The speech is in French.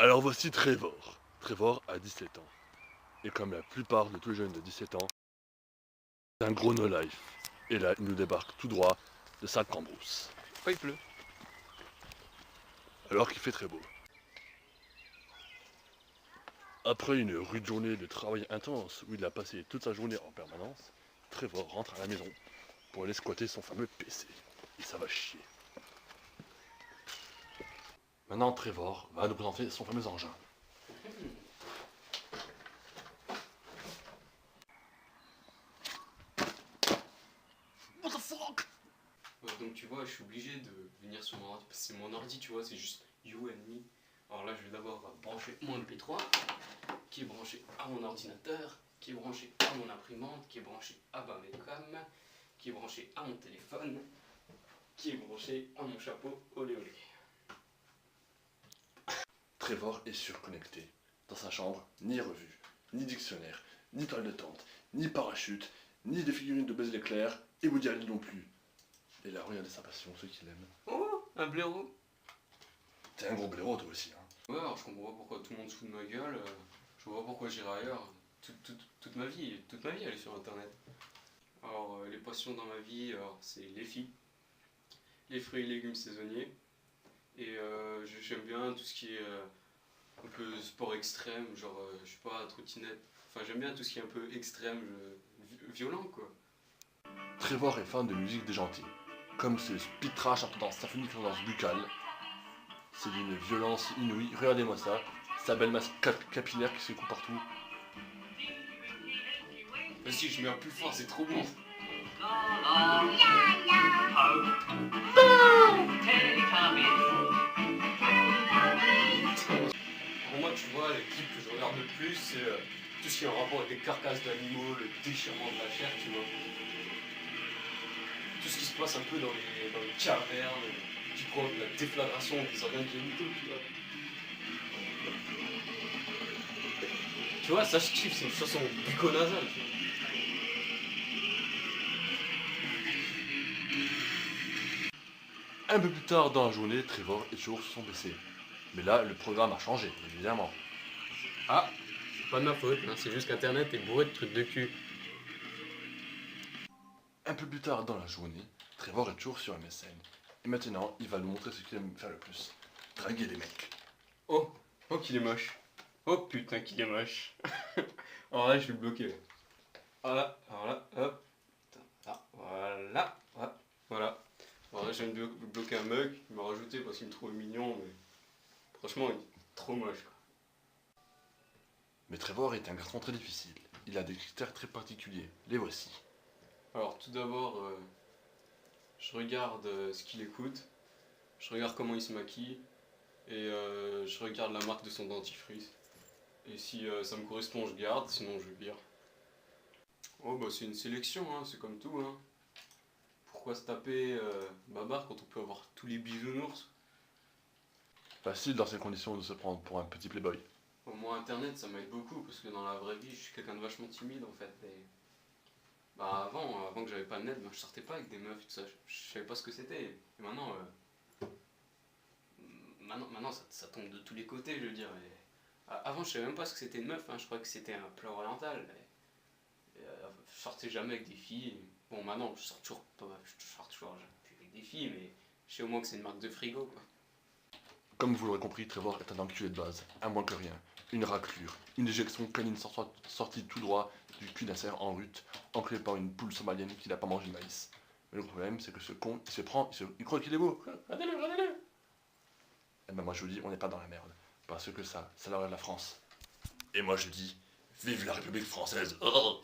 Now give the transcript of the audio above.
Alors voici Trevor. Trevor a 17 ans. Et comme la plupart de tous les jeunes de 17 ans, c'est un gros no-life. Et là, il nous débarque tout droit de Saint-Cambrousse. Oh, il pleut. Alors qu'il fait très beau. Après une rude journée de travail intense où il a passé toute sa journée en permanence, Trevor rentre à la maison pour aller squatter son fameux PC. Et ça va chier. Maintenant, Trevor va nous présenter son fameux engin. What the fuck? Donc tu vois, je suis obligé de venir sur mon ordi parce que c'est mon ordi, tu vois, c'est juste you and me. Alors là, je vais d'abord brancher mon MP3 qui est branché à mon ordinateur, qui est branché à mon imprimante, qui est branché à ma webcam, qui est branché à mon téléphone, qui est branché à mon chapeau olé olé. Trevor est surconnecté. Dans sa chambre, ni revue, ni dictionnaire, ni toile de tente, ni parachute, ni des figurines de Buzz l'éclair, et Woody Allen non plus. Et là, regardez sa passion, ceux qui l'aiment. Oh, un blaireau. T'es un gros blaireau toi aussi, hein. Ouais, alors je comprends pas pourquoi tout le monde se fout de ma gueule, je vois pas pourquoi j'irai ailleurs. Toute ma vie elle est sur internet. Alors les passions dans ma vie, c'est les filles, les fruits et légumes saisonniers, et j'aime bien tout ce qui est un peu sport extrême, genre je sais pas, trottinette, enfin j'aime bien tout ce qui est un peu extrême, violent quoi. Trevor est fan de musique déjantée. Comme ce speed trash un peu dans symphonique tendance buccale. C'est d'une violence inouïe. Regardez-moi ça. Sa belle masse capillaire qui secoue partout. Vas-y, je mets un plus fort, c'est trop bon. Pour moi, tu vois, les clips que je regarde le plus, c'est tout ce qui est en rapport avec des carcasses d'animaux, le déchirement de la chair, tu vois. Tout ce qui se passe un peu dans les cavernes, qui provoque la déflagration des organes génitaux, tu vois. Tu vois, ça je kiffe, c'est une chanson bucco-nasale, tu vois. Un peu plus tard dans la journée, Trevor est toujours sur son PC. Mais là, le programme a changé, évidemment. Ah, c'est pas de ma faute, hein, c'est juste qu'Internet est bourré de trucs de cul. Un peu plus tard dans la journée, Trevor est toujours sur MSN. Et maintenant, il va nous montrer ce qu'il aime faire le plus. Draguer les mecs. Oh, oh qu'il est moche. Oh putain qu'il est moche. Alors là, je vais le bloquer. Voilà, alors là, hop. Ah, voilà, voilà. Alors là, je viens de bloquer un mug, il m'a rajouté parce qu'il me trouve mignon, mais franchement, il est trop moche quoi. Mais Trevor est un garçon très difficile. Il a des critères très particuliers. Les voici. Alors tout d'abord, je regarde ce qu'il écoute, je regarde comment il se maquille, et je regarde la marque de son dentifrice. Et si ça me correspond, je garde, sinon je vire. Oh bah c'est une sélection, hein, c'est comme tout. Hein. Pourquoi se taper Babar quand on peut avoir tous les bisounours? Facile dans ces conditions de se prendre pour un petit playboy. Au moins internet ça m'aide beaucoup parce que dans la vraie vie je suis quelqu'un de vachement timide en fait. Et... Bah avant que j'avais pas le net, bah, je sortais pas avec des meufs et tout ça, je savais pas ce que c'était. Et maintenant, maintenant ça tombe de tous les côtés je veux dire. Et... Avant je savais même pas ce que c'était une meuf, hein, je croyais que c'était un plat oriental. Je sortais jamais avec des filles. Bon maintenant je sors toujours pas, je sors toujours avec des filles, mais je sais au moins que c'est une marque de frigo quoi. Comme vous l'aurez compris, Trevor est un enculé de base, un moins que rien, une raclure, une éjection canine sortie tout droit du cul d'un cerf en rut, ancré par une poule somalienne qui n'a pas mangé de maïs. Mais le problème, c'est que ce con, il se prend, il croit qu'il est beau. Regardez-le, regardez-le. Et ben moi je vous dis, on n'est pas dans la merde, parce que ça leur est la France. Et moi je dis, vive la République française. Oh.